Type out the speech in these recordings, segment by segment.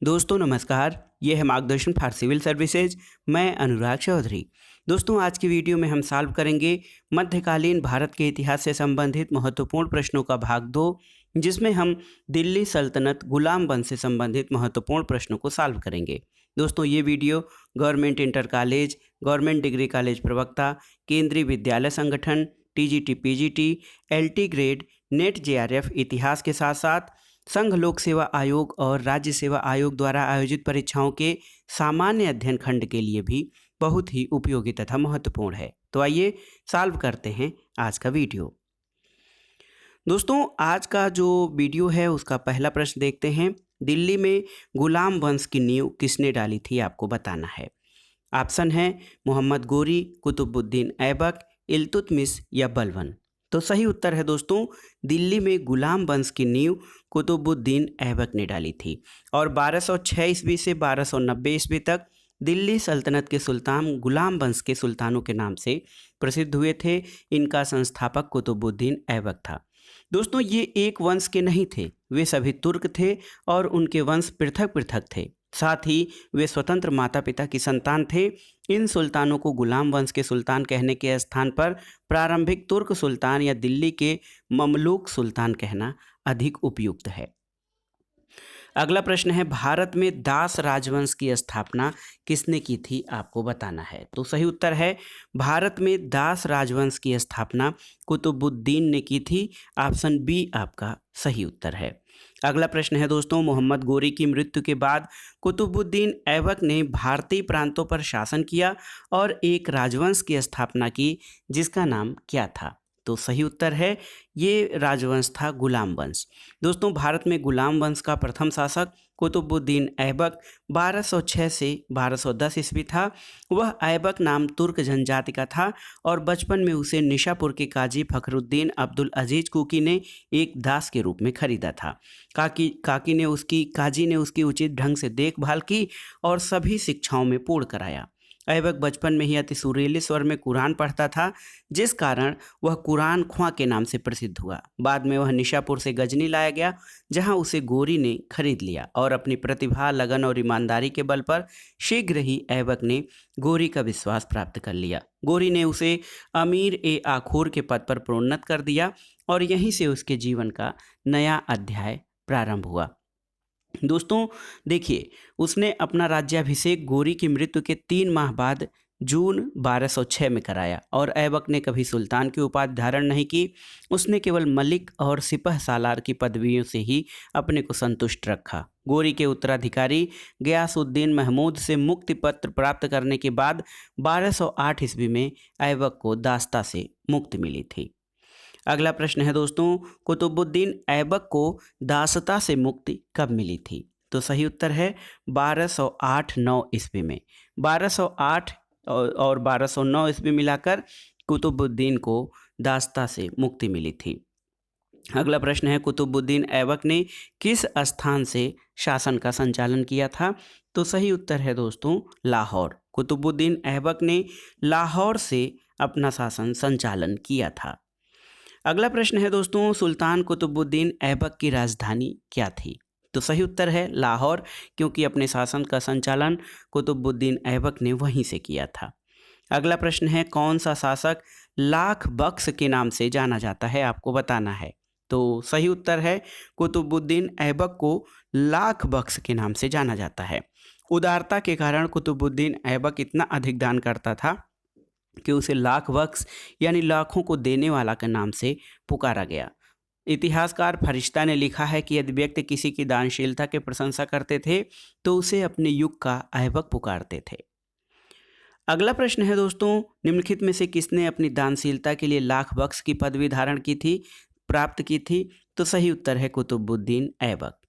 दोस्तों नमस्कार, ये है मार्गदर्शन फॉर सिविल सर्विसेज। मैं अनुराग चौधरी। दोस्तों आज की वीडियो में हम सॉल्व करेंगे मध्यकालीन भारत के इतिहास से संबंधित महत्वपूर्ण प्रश्नों का भाग 2, जिसमें हम दिल्ली सल्तनत गुलाम वंश से संबंधित महत्वपूर्ण प्रश्नों को सॉल्व करेंगे। दोस्तों ये video government inter college, government degree college प्रवक्ता, केंद्रीय विद्यालय संगठन, TGT PGT, LT grade, net JRF इतिहास के साथ साथ संघ लोक सेवा आयोग और राज्य सेवा आयोग द्वारा आयोजित परीक्षाओं के सामान्य अध्ययन खंड के लिए भी बहुत ही उपयोगी तथा महत्वपूर्ण है। तो आइए सॉल्व करते हैं आज का वीडियो। दोस्तों आज का जो वीडियो है उसका पहला प्रश्न देखते हैं। दिल्ली में गुलाम वंश की नींव किसने डाली थी, आपको बताना है। ऑप्शन है मोहम्मद गोरी, कुतुबुद्दीन ऐबक, इल्तुतमिश या बलबन। तो सही उत्तर है दोस्तों, दिल्ली में गुलाम वंश की नींव कुतुबुद्दीन ऐबक ने डाली थी और 1206 ईस्वी से 1290 ईस्वी तक दिल्ली सल्तनत के सुल्तान गुलाम वंश के सुल्तानों के नाम से प्रसिद्ध हुए थे। इनका संस्थापक कुतुबुद्दीन ऐबक था। दोस्तों ये एक वंश के नहीं थे, वे सभी तुर्क थे और उनके वंश पृथक पृथक थे। साथ ही वे स्वतंत्र माता पिता की संतान थे। इन सुल्तानों को गुलाम वंश के सुल्तान कहने के स्थान पर प्रारंभिक तुर्क सुल्तान या दिल्ली के ममलूक सुल्तान कहना अधिक उपयुक्त है। अगला प्रश्न है, भारत में दास राजवंश की स्थापना किसने की थी, आपको बताना है। तो सही उत्तर है, भारत में दास राजवंश की स्थापना कुतुबुद्दीन ने की थी। ऑप्शन बी आपका सही उत्तर है। अगला प्रश्न है दोस्तों, मोहम्मद गोरी की मृत्यु के बाद कुतुबुद्दीन ऐबक ने भारतीय प्रांतों पर शासन किया और एक राजवंश की स्थापना की, जिसका नाम क्या था। तो सही उत्तर है, ये राजवंश था गुलाम वंश। दोस्तों भारत में गुलाम वंश का प्रथम शासक कुतुबुद्दीन ऐबक 1206 से 1210 ईस्वी था। वह ऐबक नाम तुर्क जनजाति का था और बचपन में उसे निशापुर के काजी फखरुद्दीन अब्दुल अजीज कुकी ने एक दास के रूप में खरीदा था। काजी ने उसकी उचित ढंग से देखभाल की और सभी शिक्षाओं में पूर्ण कराया। ऐबक बचपन में ही अति सुरीले स्वर में कुरान पढ़ता था, जिस कारण वह कुरान ख्वां के नाम से प्रसिद्ध हुआ। बाद में वह निशापुर से गजनी लाया गया, जहां उसे गोरी ने खरीद लिया और अपनी प्रतिभा, लगन और ईमानदारी के बल पर शीघ्र ही ऐबक ने गोरी का विश्वास प्राप्त कर लिया। गोरी ने उसे अमीर ए आखूर के पद पर प्रोन्नत कर दिया और यहीं से उसके जीवन का नया अध्याय प्रारंभ हुआ। दोस्तों देखिए, उसने अपना राज्याभिषेक गोरी की मृत्यु के 3 माह बाद जून 1206 में कराया और ऐबक ने कभी सुल्तान की उपाधि धारण नहीं की। उसने केवल मलिक और सिपह सालार की पदवियों से ही अपने को संतुष्ट रखा। गोरी के उत्तराधिकारी गयासुद्दीन महमूद से मुक्ति पत्र प्राप्त करने के बाद 1208 ईस्वी में ऐबक को दास्ता से मुक्ति मिली थी। अगला प्रश्न है दोस्तों, कुतुबुद्दीन ऐबक को दासता से मुक्ति कब मिली थी। तो सही उत्तर है 1208-9 ईस्वी में। 1208 और 1209 ईस्वी मिलाकर कुतुबुद्दीन को दासता से मुक्ति मिली थी। अगला प्रश्न है, कुतुबुद्दीन ऐबक ने किस स्थान से शासन का संचालन किया था। तो सही उत्तर है दोस्तों लाहौर। कुतुबुद्दीन ऐबक ने लाहौर से अपना शासन संचालन किया था। अगला प्रश्न है दोस्तों, सुल्तान कुतुबुद्दीन ऐबक की राजधानी क्या थी। तो सही उत्तर है लाहौर, क्योंकि अपने शासन का संचालन कुतुबुद्दीन ऐबक ने वहीं से किया था। अगला प्रश्न है, कौन सा शासक लाख बख्श के नाम से जाना जाता है, आपको बताना है। तो सही उत्तर है, कुतुबुद्दीन ऐबक को लाख बख्श के नाम से जाना जाता है। उदारता के कारण कुतुबुद्दीन ऐबक इतना अधिक दान करता था कि उसे लाख बख्श यानी लाखों को देने वाला के नाम से पुकारा गया। इतिहासकार फरिश्ता ने लिखा है कि यदि व्यक्ति किसी की दानशीलता की प्रशंसा करते थे तो उसे अपने युग का ऐबक पुकारते थे। अगला प्रश्न है दोस्तों, निम्नलिखित में से किसने अपनी दानशीलता के लिए लाख बख्श की पदवी धारण की थी, प्राप्त की थी। तो सही उत्तर है कुतुबुद्दीन ऐबक।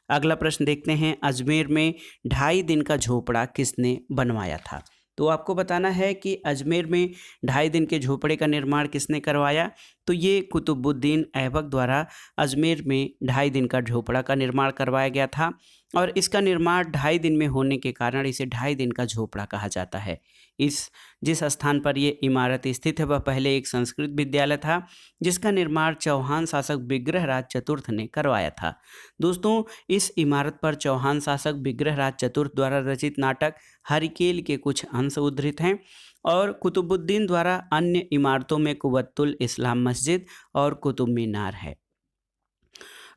अगला प्रश्न देखते हैं, अजमेर में 2.5 दिन का झोपड़ा किसने बनवाया था। तो आपको बताना है कि अजमेर में 2.5 दिन के झोपड़े का निर्माण किसने करवाया। तो ये कुतुबुद्दीन ऐबक द्वारा अजमेर में 2.5 दिन का झोपड़ा का निर्माण करवाया गया था और इसका निर्माण 2.5 दिन में होने के कारण इसे 2.5 दिन का झोपड़ा कहा जाता है। जिस स्थान पर ये इमारत स्थित है वह पहले एक संस्कृत विद्यालय था जिसका निर्माण चौहान शासक विग्रहराज चतुर्थ ने करवाया था। दोस्तों, इस इमारत पर चौहान शासक विग्रहराज चतुर्थ द्वारा रचित नाटक हरिकेल के कुछ अंश उद्धृत हैं और कुतुबुद्दीन द्वारा अन्य इमारतों में कुव्वतुल इस्लाम मस्जिद और कुतुब मीनार है।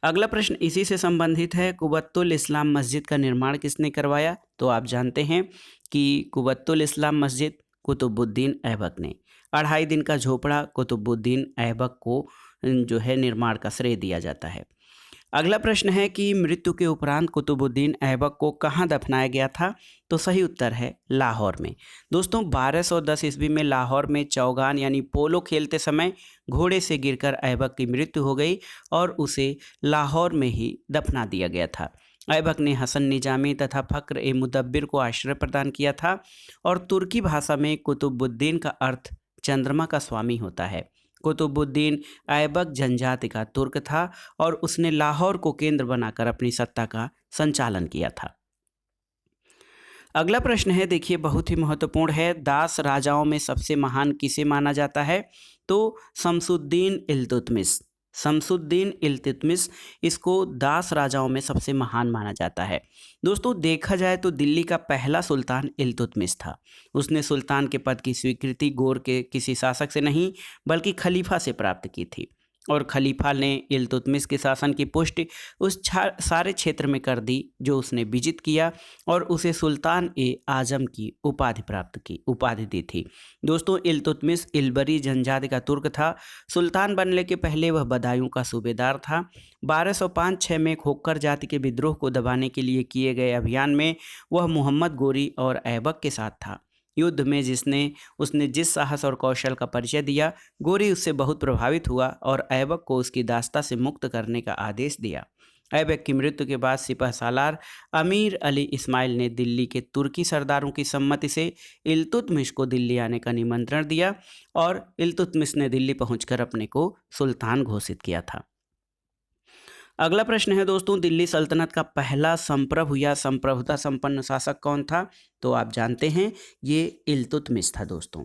अगला प्रश्न इसी से संबंधित है। कुव्वतुल इस्लाम मस्जिद का निर्माण किसने करवाया? तो आप जानते हैं कि कुव्वतुल इस्लाम मस्जिद कुतुबुद्दीन ऐबक ने। 2.5 दिन का झोपड़ा कुतुबुद्दीन ऐबक को जो है निर्माण का श्रेय दिया जाता है। अगला प्रश्न है कि मृत्यु के उपरांत कुतुबुद्दीन ऐबक को कहाँ दफनाया गया था? तो सही उत्तर है लाहौर में। दोस्तों, 1210 ईस्वी में लाहौर में चौगान यानी पोलो खेलते समय घोड़े से गिरकर ऐबक की मृत्यु हो गई और उसे लाहौर में ही दफना दिया गया था। ऐबक ने हसन निजामी तथा फक्र ए मुदब्बिर को आश्रय प्रदान किया था और तुर्की भाषा में कुतुबुद्दीन का अर्थ चंद्रमा का स्वामी होता है। कुतुबुद्दीन ऐबक जनजाति का तुर्क था और उसने लाहौर को केंद्र बनाकर अपनी सत्ता का संचालन किया था। अगला प्रश्न है, देखिए बहुत ही महत्वपूर्ण है। दास राजाओं में सबसे महान किसे माना जाता है? तो शमसुद्दीन इल्तुतमिश। शमसुद्दीन इल्तुतमिश इसको दास राजाओं में सबसे महान माना जाता है। दोस्तों, देखा जाए तो दिल्ली का पहला सुल्तान इल्तुतमिश था। उसने सुल्तान के पद की स्वीकृति गौर के किसी शासक से नहीं बल्कि खलीफा से प्राप्त की थी और खलीफा ने इल्तुतमिश के शासन की पुष्टि उस सारे क्षेत्र में कर दी जो उसने विजित किया और उसे सुल्तान ए आजम की उपाधि दी थी। दोस्तों, इल्तुतमिश इल्बरी जनजाति का तुर्क था। सुल्तान बनने के पहले वह बदायूं का सूबेदार था। 1205-6 में खोखर जाति के विद्रोह को दबाने के लिए किए गए अभियान में वह मोहम्मद गोरी और ऐबक के साथ था। युद्ध में उसने जिस साहस और कौशल का परिचय दिया, गोरी उससे बहुत प्रभावित हुआ और ऐबक को उसकी दास्ता से मुक्त करने का आदेश दिया। ऐबक की मृत्यु के बाद सिपहसालार अमीर अली इस्माइल ने दिल्ली के तुर्की सरदारों की सम्मति से इल्तुतमिश को दिल्ली आने का निमंत्रण दिया और इल्तुतमिश ने दिल्ली पहुंचकर अपने को सुल्तान घोषित किया था। अगला प्रश्न है दोस्तों, दिल्ली सल्तनत का पहला संप्रभु या संप्रभुता संपन्न शासक कौन था? तो आप जानते हैं ये इल्तुतमिश था। दोस्तों,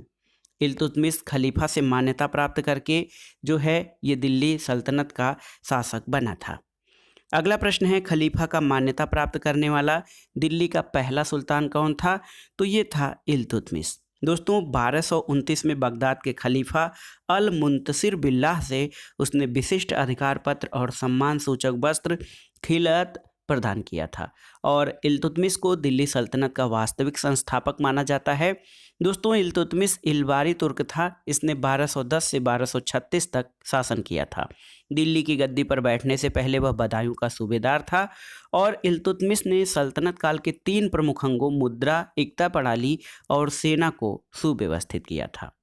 इल्तुतमिश खलीफा से मान्यता प्राप्त करके जो है ये दिल्ली सल्तनत का शासक बना था। अगला प्रश्न है, खलीफा का मान्यता प्राप्त करने वाला दिल्ली का पहला सुल्तान कौन था? तो ये था इल्तुतमिश। दोस्तों, 1229 में बगदाद के खलीफा अल मुंतसिर बिल्लाह से उसने विशिष्ट अधिकार पत्र और सम्मान सूचक वस्त्र खिलअत प्रदान किया था और इल्तुतमिश को दिल्ली सल्तनत का वास्तविक संस्थापक माना जाता है। दोस्तों, इल्तुतमिश इल्बारी तुर्क था। इसने 1210 से 1236 तक शासन किया था। दिल्ली की गद्दी पर बैठने से पहले वह बदायूं का सूबेदार था और इल्तुतमिश ने सल्तनत काल के 3 प्रमुख अंगों मुद्रा, एकता प्रणाली और सेना को सुव्यवस्थित किया था।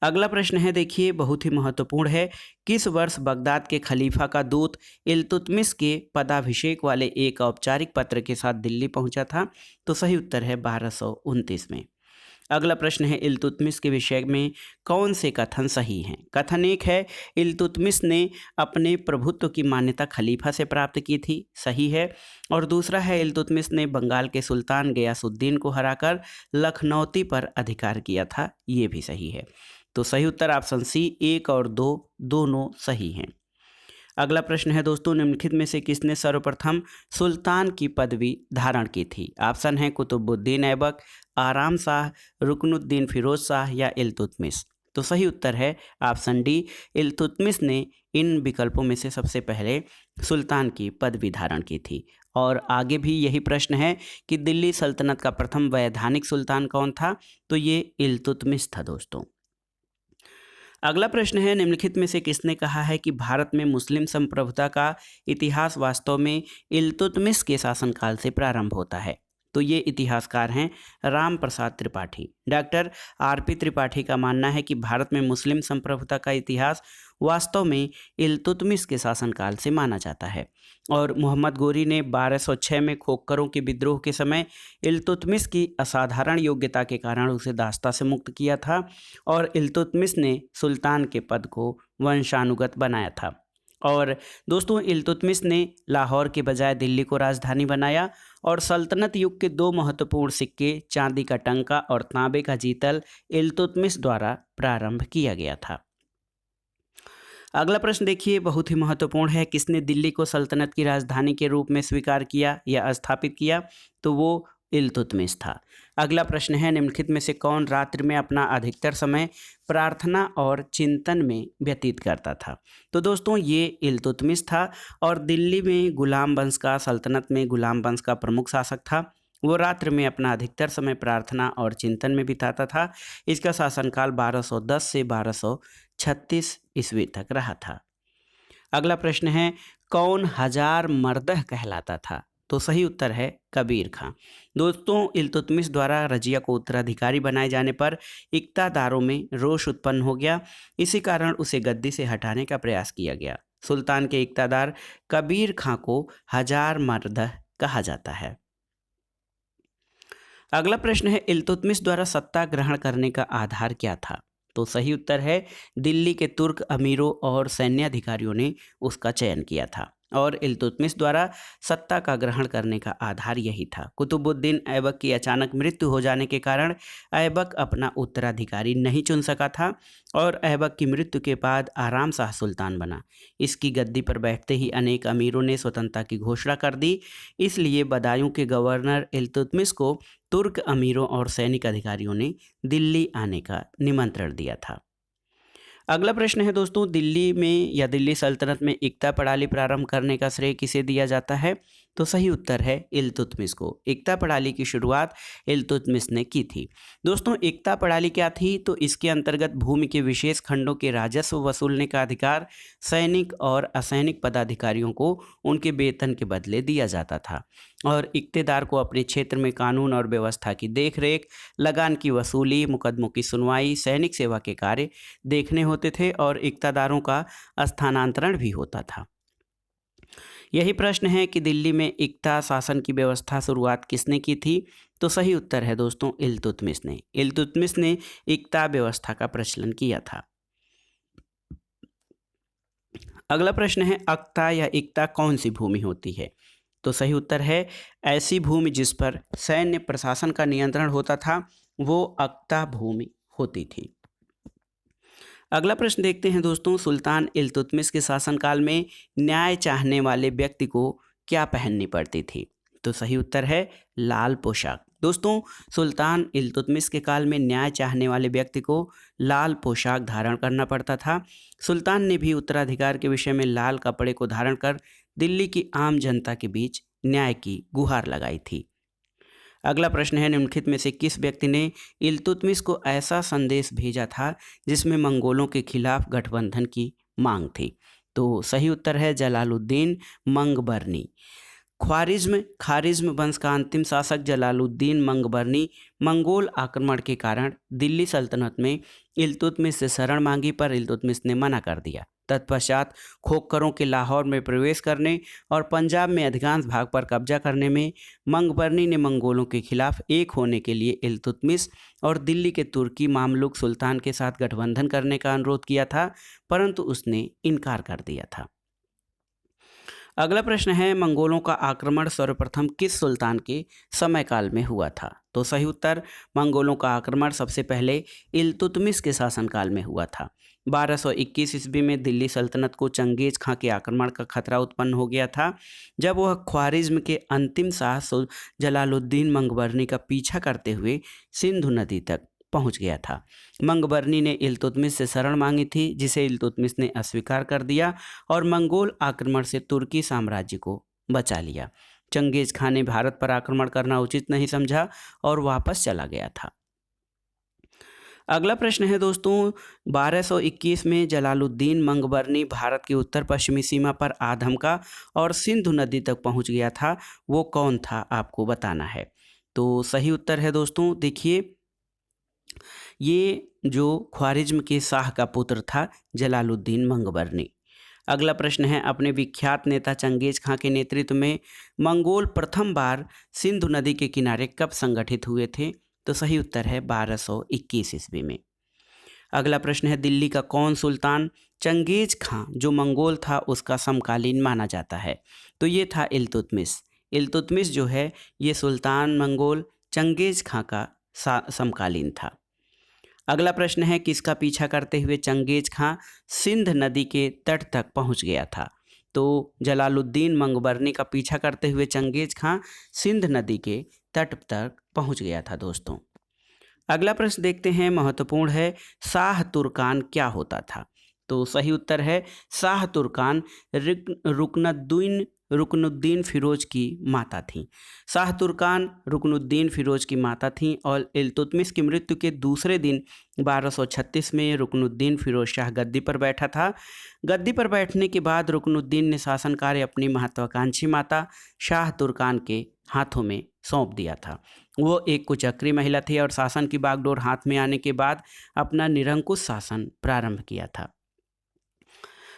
अगला प्रश्न है, देखिए बहुत ही महत्वपूर्ण है। किस वर्ष बगदाद के खलीफा का दूत इल्तुतमिश के पदाभिषेक वाले एक औपचारिक पत्र के साथ दिल्ली पहुंचा था? तो सही उत्तर है 1229 में। अगला प्रश्न है, इल्तुतमिश के विषय में कौन से कथन सही हैं? कथन 1 है, इल्तुतमिश ने अपने प्रभुत्व की मान्यता खलीफा से प्राप्त की थी, सही है। और दूसरा है, इल्तुतमिश ने बंगाल के सुल्तान गयासुद्दीन को हराकर लखनौती पर अधिकार किया था, ये भी सही है। तो सही उत्तर ऑप्शन सी 1 और 2 दोनों सही हैं। अगला प्रश्न है दोस्तों, निम्नलिखित में से किसने सर्वप्रथम सुल्तान की पदवी धारण की थी? ऑप्शन है कुतुबुद्दीन ऐबक, आराम शाह, रुकनुद्दीन फिरोज शाह या इल्तुतमिश। तो सही उत्तर है ऑप्शन डी, इल्तुतमिश ने इन विकल्पों में से सबसे पहले सुल्तान की पदवी धारण की थी। और आगे भी यही प्रश्न है कि दिल्ली सल्तनत का प्रथम वैधानिक सुल्तान कौन था? तो ये इल्तुतमिश था दोस्तों। अगला प्रश्न है, निम्नलिखित में से किसने कहा है कि भारत में मुस्लिम संप्रभुता का इतिहास वास्तव में इल्तुतमिश के शासनकाल से प्रारंभ होता है? तो ये इतिहासकार हैं राम प्रसाद त्रिपाठी। डॉक्टर आरपी त्रिपाठी का मानना है कि भारत में मुस्लिम संप्रभुता का इतिहास वास्तव में इल्तुतमिश के शासनकाल से माना जाता है और मोहम्मद गोरी ने 1206 में खोखरों के विद्रोह के समय इल्तुतमिश की असाधारण योग्यता के कारण उसे दास्ता से मुक्त किया था और इल्तुतमिश ने सुल्तान के पद को वंशानुगत बनाया था। और दोस्तों, इल्तुतमिश ने लाहौर के बजाय दिल्ली को राजधानी बनाया और सल्तनत युग के दो महत्वपूर्ण सिक्के, चांदी का टंका और तांबे का जीतल, इल्तुतमिश द्वारा प्रारंभ किया गया था। अगला प्रश्न देखिए, बहुत ही महत्वपूर्ण है। किसने दिल्ली को सल्तनत की राजधानी के रूप में स्वीकार किया या स्थापित किया? तो वो इल्तुतमिश था। अगला प्रश्न है, निम्नलिखित में से कौन रात्रि में अपना अधिकतर समय प्रार्थना और चिंतन में व्यतीत करता था? तो दोस्तों, ये इल्तुतमिश था और दिल्ली में गुलाम वंश का, सल्तनत में गुलाम वंश का प्रमुख शासक था। वो रात्रि में अपना अधिकतर समय प्रार्थना और चिंतन में बिताता था। इसका शासनकाल 1210 से 1236 ईस्वी तक रहा था। अगला प्रश्न है, कौन हजार मर्दह कहलाता था? तो सही उत्तर है कबीर खां। दोस्तों, इल्तुतमिश द्वारा रजिया को उत्तराधिकारी बनाए जाने पर इक्तादारों में रोष उत्पन्न हो गया। इसी कारण उसे गद्दी से हटाने का प्रयास किया गया। सुल्तान के इक्तादार कबीर खां को हजार मर्दह कहा जाता है। अगला प्रश्न है, इल्तुतमिश द्वारा सत्ता ग्रहण करने का आधार क्या था? तो सही उत्तर है दिल्ली के तुर्क अमीरों और सैन्याधिकारियों ने उसका चयन किया था और इल्तुतमिश द्वारा सत्ता का ग्रहण करने का आधार यही था। कुतुबुद्दीन ऐबक की अचानक मृत्यु हो जाने के कारण ऐबक अपना उत्तराधिकारी नहीं चुन सका था और ऐबक की मृत्यु के बाद आराम शाह सुल्तान बना। इसकी गद्दी पर बैठते ही अनेक अमीरों ने स्वतंत्रता की घोषणा कर दी। इसलिए बदायूं के गवर्नर इल्तुतमिश को तुर्क अमीरों और सैनिक अधिकारियों ने दिल्ली आने का निमंत्रण दिया था। अगला प्रश्न है दोस्तों, दिल्ली में या दिल्ली सल्तनत में एकता प्रणाली प्रारंभ करने का श्रेय किसे दिया जाता है? तो सही उत्तर है इल्तुतमिश को। एकता प्रणाली की शुरुआत इल्तुतमिश ने की थी। दोस्तों, एकता प्रणाली क्या थी? तो इसके अंतर्गत भूमि के विशेष खंडों के राजस्व वसूलने का अधिकार सैनिक और असैनिक पदाधिकारियों को उनके वेतन के बदले दिया जाता था और इक्तेदार को अपने क्षेत्र में कानून और व्यवस्था की देखरेख, लगान की वसूली, मुकदमों की सुनवाई, सैनिक सेवा के कार्य देखने होते थे और इक्तादारों का स्थानांतरण भी होता था। यही प्रश्न है कि दिल्ली में इक्ता शासन की व्यवस्था शुरुआत किसने की थी? तो सही उत्तर है दोस्तों इल्तुतमिश ने। इल्तुतमिश ने इक्ता व्यवस्था का प्रचलन किया था। अगला प्रश्न है, अक्ता या इक्ता कौन सी भूमि होती है? तो सही उत्तर है ऐसी भूमि जिस पर सैन्य प्रशासन का नियंत्रण होता था, वो अक्ता भूमि होती थी। अगला प्रश्न देखते हैं दोस्तों, सुल्तान इल्तुतमिश के शासनकाल में न्याय चाहने वाले व्यक्ति को क्या पहननी पड़ती थी? तो सही उत्तर है लाल पोशाक। दोस्तों, सुल्तान इल्तुतमिश के काल में न्याय चाहने वाले व्यक्ति को लाल पोशाक धारण करना पड़ता था। सुल्तान ने भी उत्तराधिकार के विषय में लाल कपड़े को धारण कर दिल्ली की आम जनता के बीच न्याय की गुहार लगाई थी। अगला प्रश्न है, निम्नलिखित में से किस व्यक्ति ने इल्तुतमिश को ऐसा संदेश भेजा था जिसमें मंगोलों के खिलाफ गठबंधन की मांग थी? तो सही उत्तर है जलालुद्दीन मंगबरनी। खारिज्म वंश का अंतिम शासक जलालुद्दीन मंगबरनी मंगोल आक्रमण के कारण दिल्ली सल्तनत में इल्तुतमिश से शरण मांगी पर इल्तुतमिश ने मना कर दिया। तत्पश्चात खोखरों के लाहौर में प्रवेश करने और पंजाब में अधिकांश भाग पर कब्जा करने में मंगबरनी ने मंगोलों के खिलाफ एक होने के लिए इल्तुतमिश और दिल्ली के तुर्की मामलुक सुल्तान के साथ गठबंधन करने का अनुरोध किया था, परंतु उसने इनकार कर दिया था। अगला प्रश्न है, मंगोलों का आक्रमण सर्वप्रथम किस सुल्तान के समय काल में हुआ था? तो सही उत्तर मंगोलों का आक्रमण सबसे पहले इल्तुतमिश के शासनकाल में हुआ था। 1221 ईस्वी में दिल्ली सल्तनत को चंगेज खां के आक्रमण का खतरा उत्पन्न हो गया था, जब वह ख्वारिज्म के अंतिम शाह जलालुद्दीन मंगबरनी का पीछा करते हुए सिंधु नदी तक पहुंच गया था। मंगबरनी ने इल्तुतमिश से शरण मांगी थी, जिसे इल्तुतमिश ने अस्वीकार कर दिया और मंगोल आक्रमण से तुर्की साम्राज्य को बचा लिया। चंगेज खां ने भारत पर आक्रमण करना उचित नहीं समझा और वापस चला गया था। अगला प्रश्न है दोस्तों, 1221 में जलालुद्दीन मंगबरनी भारत की उत्तर पश्चिमी सीमा पर आधमका और सिंधु नदी तक पहुंच गया था। वो कौन था, आपको बताना है। तो सही उत्तर है दोस्तों, देखिए ये जो ख्वारिज्म के शाह का पुत्र था जलालुद्दीन मंगबरनी। अगला प्रश्न है, अपने विख्यात नेता चंगेज खां के नेतृत्व में मंगोल प्रथम बार सिंधु नदी के किनारे कब संगठित हुए थे? तो सही उत्तर है 1221 ईस्वी में। अगला प्रश्न है, दिल्ली का कौन सुल्तान चंगेज खां जो मंगोल था उसका समकालीन माना जाता है? तो ये था इल्तुतमिश। इल्तुतमिश जो है ये सुल्तान मंगोल चंगेज खां का समकालीन था। अगला प्रश्न है, किसका पीछा करते हुए चंगेज खां सिंध नदी के तट तक पहुंच गया था? तो जलालुद्दीन मंगबरनी का पीछा करते हुए चंगेज खां सिंध नदी के तट तक पहुंच गया था दोस्तों। अगला प्रश्न देखते हैं, महत्वपूर्ण है, शाह तुर्कान क्या होता था? तो सही उत्तर है शाह तुर्कान रुकनुद्दीन फिरोज की माता थी। शाह तुर्कान रुकनुद्दीन फिरोज की माता थीं और इल्तुतमिश की मृत्यु के दूसरे दिन 1236 में रुकनुद्दीन फिरोज शाह गद्दी पर बैठा था। गद्दी पर बैठने के बाद रुकनुद्दीन ने शासन कार्य अपनी महत्वाकांक्षी माता शाह तुर्कान के हाथों में सौंप दिया था। वो एक कुचक्री महिला थी और शासन की बागडोर हाथ में आने के बाद अपना निरंकुश शासन प्रारंभ किया था।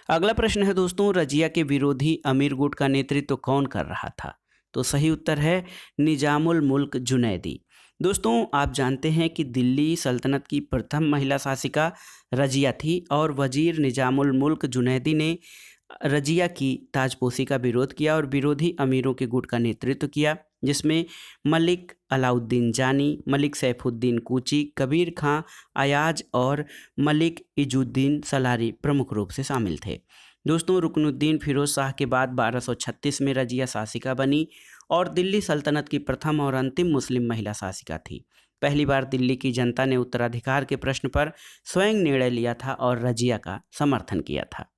अगला प्रश्न है दोस्तों, रजिया के विरोधी अमीर गुट का नेतृत्व कौन कर रहा था? तो सही उत्तर है निजामुल मुल्क जुनैदी। दोस्तों आप जानते हैं कि दिल्ली सल्तनत की प्रथम महिला शासिका रजिया थी और वजीर निजामुल मुल्क जुनैदी ने रजिया की ताजपोशी का विरोध किया और विरोधी अमीरों के गुट का नेतृत्व किया, जिसमें मलिक अलाउद्दीन जानी, मलिक सैफुद्दीन कूची, कबीर खां अयाज और मलिक इजुद्दीन सलारी प्रमुख रूप से शामिल थे। दोस्तों रुकनुद्दीन फिरोज शाह के बाद 1236 में रजिया शासिका बनी और दिल्ली सल्तनत की प्रथम और अंतिम मुस्लिम महिला शासिका थी। पहली बार दिल्ली की जनता ने उत्तराधिकार के प्रश्न पर स्वयं निर्णय लिया था और रजिया का समर्थन किया था।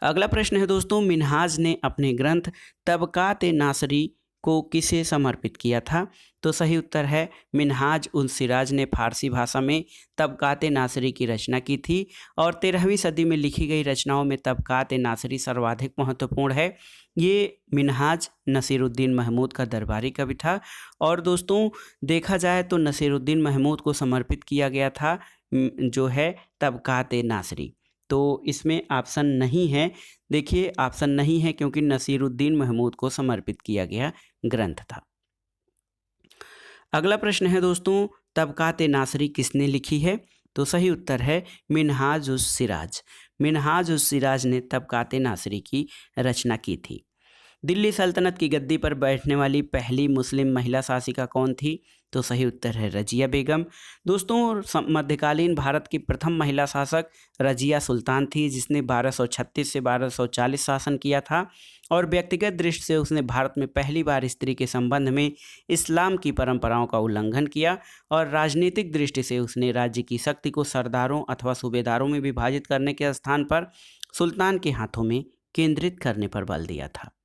अगला प्रश्न है दोस्तों, मिन्हाज ने अपने ग्रंथ तबकात नासरी को किसे समर्पित किया था? तो सही उत्तर है मिन्हाज उल सिराज ने फारसी भाषा में तबकात नासरी की रचना की थी और 13वीं सदी में लिखी गई रचनाओं में तबकात नासरी सर्वाधिक महत्वपूर्ण है। ये मिन्हाज नसीरुद्दीन महमूद का दरबारी कवि था और दोस्तों देखा जाए तो नसीरुद्दीन महमूद को समर्पित किया गया था जो है तबकात नासरी। तो इसमें ऑप्शन नहीं है, देखिए ऑप्शन नहीं है क्योंकि नसीरुद्दीन महमूद को समर्पित किया गया ग्रंथ था। अगला प्रश्न है दोस्तों, तबकात नासरी किसने लिखी है? तो सही उत्तर है मिन्हाज उस सिराज। मिन्हाज उस सिराज ने तबकात नासरी की रचना की थी। दिल्ली सल्तनत की गद्दी पर बैठने वाली पहली मुस्लिम महिला शासिका कौन थी? तो सही उत्तर है रजिया बेगम। दोस्तों मध्यकालीन भारत की प्रथम महिला शासक रजिया सुल्तान थी जिसने 1236 से 1240 शासन किया था और व्यक्तिगत दृष्टि से उसने भारत में पहली बार स्त्री के संबंध में इस्लाम की परंपराओं का उल्लंघन किया और राजनीतिक दृष्टि से उसने राज्य की शक्ति को सरदारों अथवा सूबेदारों में विभाजित करने के स्थान पर सुल्तान के हाथों में केंद्रित करने पर बल दिया था।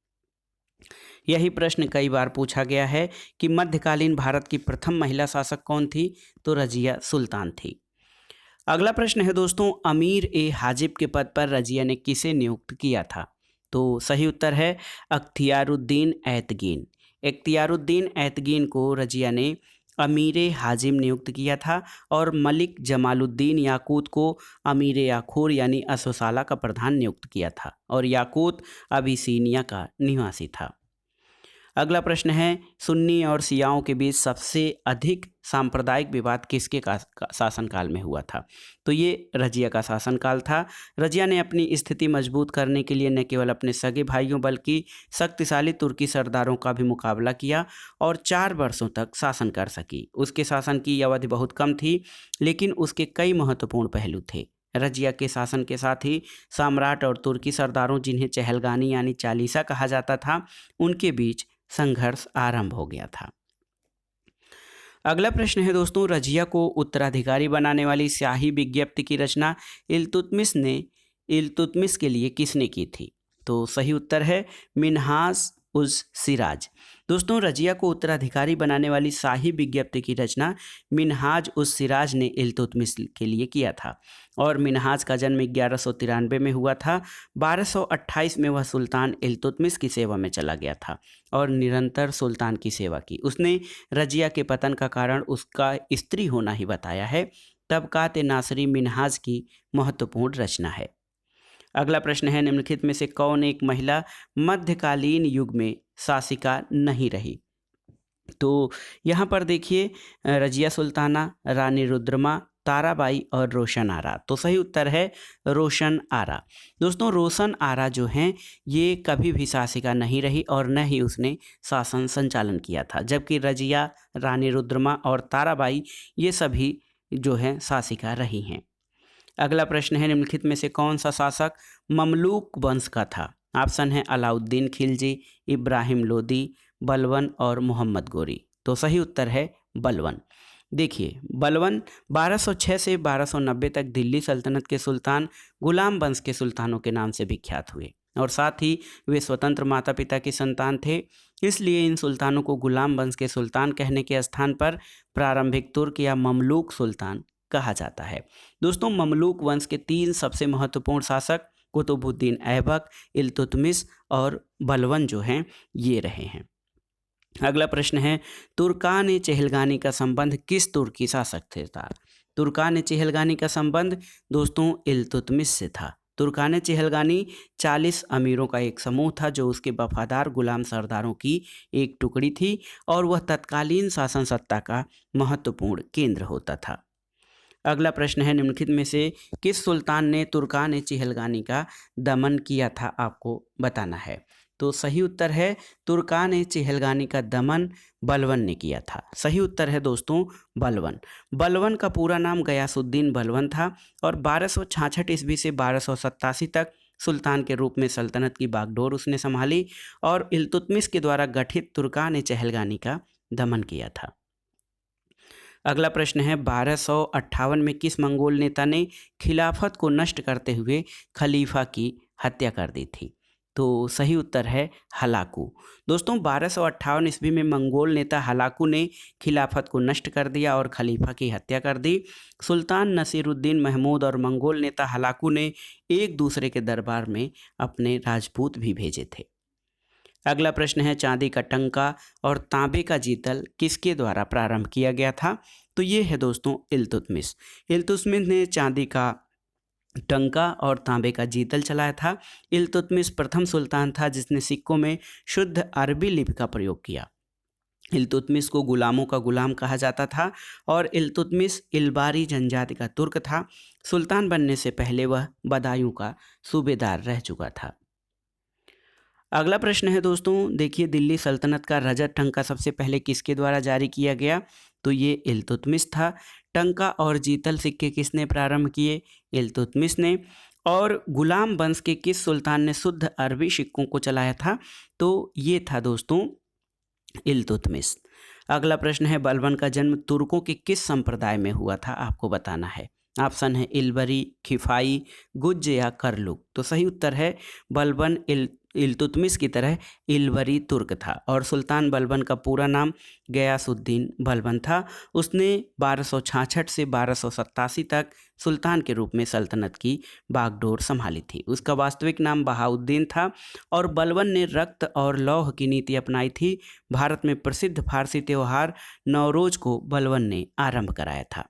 यही प्रश्न कई बार पूछा गया है कि मध्यकालीन भारत की प्रथम महिला शासक कौन थी? तो रजिया सुल्तान थी। अगला प्रश्न है दोस्तों, अमीर ए हाजिब के पद पर रजिया ने किसे नियुक्त किया था? तो सही उत्तर है अख्तियारुद्दीन ऐतगीन। इख्तियारुद्दीन ऐतगीन को रजिया ने अमीर हाजिम नियुक्त किया था और मलिक जमालुद्दीन याकूत को अमीर याखूर यानी असोसाला का प्रधान नियुक्त किया था और याकूत अबिसीनिया का निवासी था। अगला प्रश्न है, सुन्नी और शियाओं के बीच सबसे अधिक सांप्रदायिक विवाद किसके शासनकाल में हुआ था? तो ये रजिया का शासनकाल था। रजिया ने अपनी स्थिति मजबूत करने के लिए न केवल अपने सगे भाइयों बल्कि शक्तिशाली तुर्की सरदारों का भी मुकाबला किया और 4 वर्षों तक शासन कर सकी। उसके शासन की अवधि बहुत कम थी लेकिन उसके कई महत्वपूर्ण पहलू थे। रजिया के शासन के साथ ही सम्राट और तुर्की सरदारों जिन्हें चहलगानी यानी चालीसा कहा जाता था उनके बीच संघर्ष आरंभ हो गया था। अगला प्रश्न है दोस्तों, रजिया को उत्तराधिकारी बनाने वाली शाही विज्ञप्ति की रचना इल्तुतमिश के लिए किसने की थी? तो सही उत्तर है मिन्हाज उस सिराज। दोस्तों, रजिया को उत्तराधिकारी बनाने वाली शाही विज्ञप्ति की रचना मिन्हाज उस सिराज ने इल्तुतमिश के लिए किया था और मिन्हाज का जन्म 1193 में हुआ था। 1228 में वह सुल्तान इल्तुतमिश की सेवा में चला गया था और निरंतर सुल्तान की सेवा की। उसने रजिया के पतन का कारण उसका स्त्री होना ही बताया है। तबकात नासरी मिन्हाज की महत्वपूर्ण रचना है। अगला प्रश्न है, निम्नलिखित में से कौन एक महिला मध्यकालीन युग में शासिका नहीं रही? तो यहाँ पर देखिए, रजिया सुल्ताना, रानी रुद्रमा, ताराबाई और रोशन आरा। तो सही उत्तर है रोशन आरा। दोस्तों, रोशन आरा जो हैं ये कभी भी शासिका नहीं रही और न ही उसने शासन संचालन किया था, जबकि रजिया, रानी रुद्रमा और ताराबाई ये सभी जो हैं शासिका रही हैं। अगला प्रश्न है, निम्नलिखित में से कौन सा शासक ममलूक वंश का था? ऑप्शन है अलाउद्दीन खिलजी, इब्राहिम लोदी, बलवन और मोहम्मद गोरी। तो सही उत्तर है बलवन। देखिए, बलवन 1206 से 1290 तक दिल्ली सल्तनत के सुल्तान गुलाम वंश के सुल्तानों के नाम से विख्यात हुए और साथ ही वे स्वतंत्र माता पिता की संतान थे। इसलिए इन सुल्तानों को गुलाम वंश के सुल्तान कहने के स्थान पर प्रारंभिक तुर्क या ममलूक सुल्तान कहा जाता है। दोस्तों, ममलूक वंश के 3 सबसे महत्वपूर्ण शासक कुतुबुद्दीन ऐबक, इल्तुतमिश और बलवन जो हैं ये रहे हैं। अगला प्रश्न है, तुर्कान चहलगानी का संबंध किस तुर्की शासक से था? तुर्कान चहलगानी का संबंध दोस्तों इल्तुतमिश से था। तुर्कान चहलगानी 40 अमीरों का एक समूह था जो उसके वफादार गुलाम सरदारों की एक टुकड़ी थी और वह तत्कालीन शासन सत्ता का महत्वपूर्ण केंद्र होता था। अगला प्रश्न है, निम्नलिखित में से किस सुल्तान ने तुर्कान चहलगानी का दमन किया था? आपको बताना है। तो सही उत्तर है तुर्कान चहलगानी का दमन बलवन ने किया था। सही उत्तर है दोस्तों बलवन। बलवन का पूरा नाम गयासुद्दीन बलवन था और 1266 ईस्वी से 1287 तक सुल्तान के रूप में सल्तनत की बागडोर उसने संभाली और इल्तुतमिश के द्वारा गठित तुर्कान चहलगानी का दमन किया था। अगला प्रश्न है, 1258 में किस मंगोल नेता ने खिलाफत को नष्ट करते हुए खलीफा की हत्या कर दी थी? तो सही उत्तर है हलाकू। दोस्तों, 1258 ईस्वी में मंगोल नेता हलाकू ने खिलाफत को नष्ट कर दिया और खलीफा की हत्या कर दी। सुल्तान नसीरुद्दीन महमूद और मंगोल नेता हलाकू ने एक दूसरे के दरबार में अपने राजपूत भी भेजे थे। अगला प्रश्न है, चांदी का टंका और तांबे का जीतल किसके द्वारा प्रारंभ किया गया था? तो ये है दोस्तों इल्तुतमिश। इल्तुतमिश ने चांदी का टंका और तांबे का जीतल चलाया था। इल्तुतमिश प्रथम सुल्तान था जिसने सिक्कों में शुद्ध अरबी लिपि का प्रयोग किया। इल्तुतमिश को गुलामों का गुलाम कहा जाता था और इल्तुतमिश इल्बारी जनजाति का तुर्क था। सुल्तान बनने से पहले वह बदायूं का सूबेदार रह चुका था। अगला प्रश्न है दोस्तों, देखिए, दिल्ली सल्तनत का रजत टंका सबसे पहले किसके द्वारा जारी किया गया? तो ये इल्तुतमिश था। टंका और जीतल सिक्के किसने प्रारंभ किए? इल्तुतमिश ने। और गुलाम वंश के किस सुल्तान ने शुद्ध अरबी सिक्कों को चलाया था? तो ये था दोस्तों इल्तुतमिश। अगला प्रश्न है, बलबन का जन्म तुर्कों के किस संप्रदाय में हुआ था? आपको बताना है। ऑप्शन है इल्बरी, खिफाई, गुज्ज या करलुक। तो सही उत्तर है बलबन इल्तुतमिश की तरह इल्बरी तुर्क था और सुल्तान बलबन का पूरा नाम गयासुद्दीन बलबन था। उसने 1266 से 1287 तक सुल्तान के रूप में सल्तनत की बागडोर संभाली थी। उसका वास्तविक नाम बहाउद्दीन था और बलबन ने रक्त और लौह की नीति अपनाई थी। भारत में प्रसिद्ध फारसी त्यौहार नवरोज को बलबन ने आरंभ कराया था।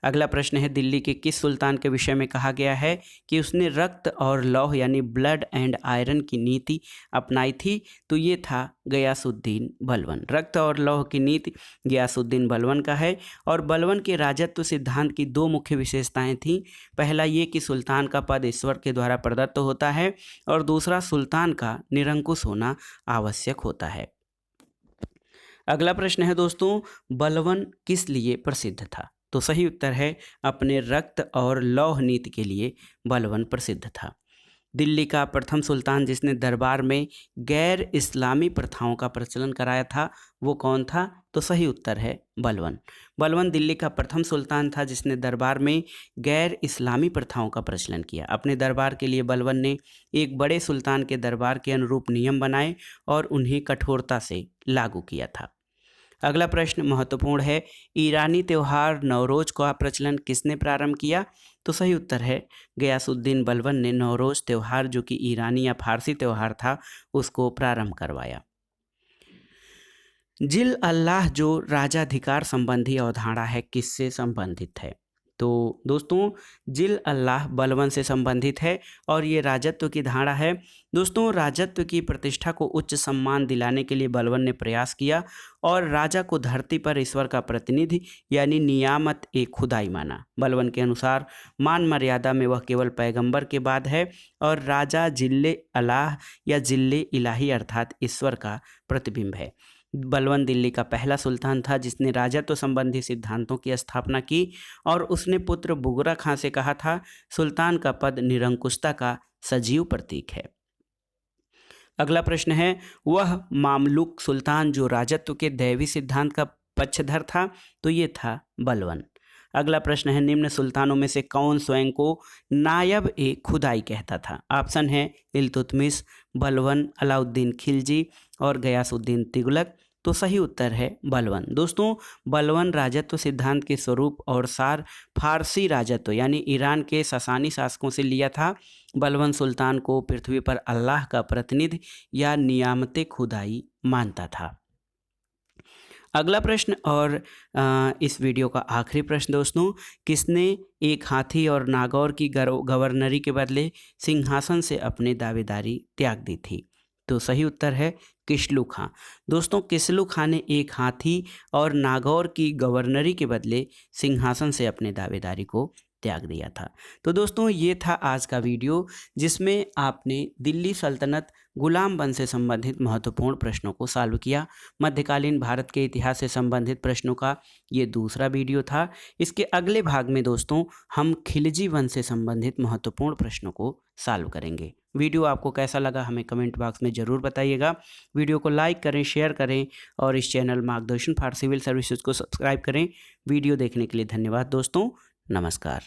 अगला प्रश्न है, दिल्ली के किस सुल्तान के विषय में कहा गया है कि उसने रक्त और लौह यानी ब्लड एंड आयरन की नीति अपनाई थी? तो ये था गयासुद्दीन बलबन। रक्त और लौह की नीति गयासुद्दीन बलबन का है और बलबन के राजत्व सिद्धांत की 2 मुख्य विशेषताएं थीं। पहला ये कि सुल्तान का पद ईश्वर के द्वारा प्रदत्त होता है और दूसरा सुल्तान का निरंकुश होना आवश्यक होता है। अगला प्रश्न है दोस्तों, बलबन किस लिए प्रसिद्ध था? तो सही उत्तर है अपने रक्त और लौह नीति के लिए बलबन प्रसिद्ध था। दिल्ली का प्रथम सुल्तान जिसने दरबार में गैर इस्लामी प्रथाओं का प्रचलन कराया था वो कौन था? तो सही उत्तर है बलबन। बलबन दिल्ली का प्रथम सुल्तान था जिसने दरबार में गैर इस्लामी प्रथाओं का प्रचलन किया। अपने दरबार के लिए बलबन ने एक बड़े सुल्तान के दरबार के अनुरूप नियम बनाए और उन्हें कठोरता से लागू किया था। अगला प्रश्न महत्वपूर्ण है। ईरानी त्यौहार नवरोज का प्रचलन किसने प्रारंभ किया? तो सही उत्तर है गयासुद्दीन बलबन ने नवरोज त्यौहार जो कि ईरानी या फारसी त्यौहार था उसको प्रारंभ करवाया। जिल अल्लाह जो राजाधिकार संबंधी अवधारणा है किससे संबंधित है? तो दोस्तों जिल अल्लाह बलबन से संबंधित है और ये राजत्व की धारणा है। दोस्तों राजत्व की प्रतिष्ठा को उच्च सम्मान दिलाने के लिए बलबन ने प्रयास किया और राजा को धरती पर ईश्वर का प्रतिनिधि यानी नियामत एक खुदाई माना। बलबन के अनुसार मान मर्यादा में वह केवल पैगंबर के बाद है और राजा जिल्ले अल्लाह या जिल्ले इलाही अर्थात ईश्वर का प्रतिबिंब है। बलबन दिल्ली का पहला सुल्तान था जिसने राजत्व संबंधी सिद्धांतों की स्थापना की और उसने पुत्र बुगरा खां से कहा था, सुल्तान का पद निरंकुशता का सजीव प्रतीक है। अगला प्रश्न है, वह मामलुक सुल्तान जो राजत्व के दैवी सिद्धांत का पक्षधर था? तो ये था बलबन। अगला प्रश्न है, निम्न सुल्तानों में से कौन स्वयं को नायब ए खुदाई कहता था? ऑप्शन है इल्तुतमिश, बलबन, अलाउद्दीन खिलजी और गयासुद्दीन तुगलक। तो सही उत्तर है बलबन। दोस्तों बलबन राजत्व सिद्धांत के स्वरूप और सार फारसी राजत्व यानी ईरान के ससानी शासकों से लिया था। बलबन सुल्तान को पृथ्वी पर अल्लाह का प्रतिनिधि या नियामते खुदाई मानता था। अगला प्रश्न और इस वीडियो का आखिरी प्रश्न दोस्तों, किसने एक हाथी और नागौर की गवर्नरी के बदले सिंहासन से अपनी दावेदारी त्याग दी थी? तो सही उत्तर है किसलू खां। दोस्तों किसलू खां ने एक हाथी और नागौर की गवर्नरी के बदले सिंहासन से अपने दावेदारी को त्याग दिया था। तो दोस्तों ये था आज का वीडियो जिसमें आपने दिल्ली सल्तनत गुलाम बंद से संबंधित महत्वपूर्ण प्रश्नों को सॉल्व किया। मध्यकालीन भारत के इतिहास से संबंधित प्रश्नों का ये दूसरा वीडियो था। इसके अगले भाग में दोस्तों हम खिलजी वंश से संबंधित महत्वपूर्ण प्रश्नों को सॉल्व करेंगे। वीडियो आपको कैसा लगा हमें कमेंट बॉक्स में ज़रूर बताइएगा। वीडियो को लाइक करें, शेयर करें और इस चैनल मार्गदर्शन फॉर सिविल सर्विसेज को सब्सक्राइब करें। वीडियो देखने के लिए धन्यवाद दोस्तों। नमस्कार।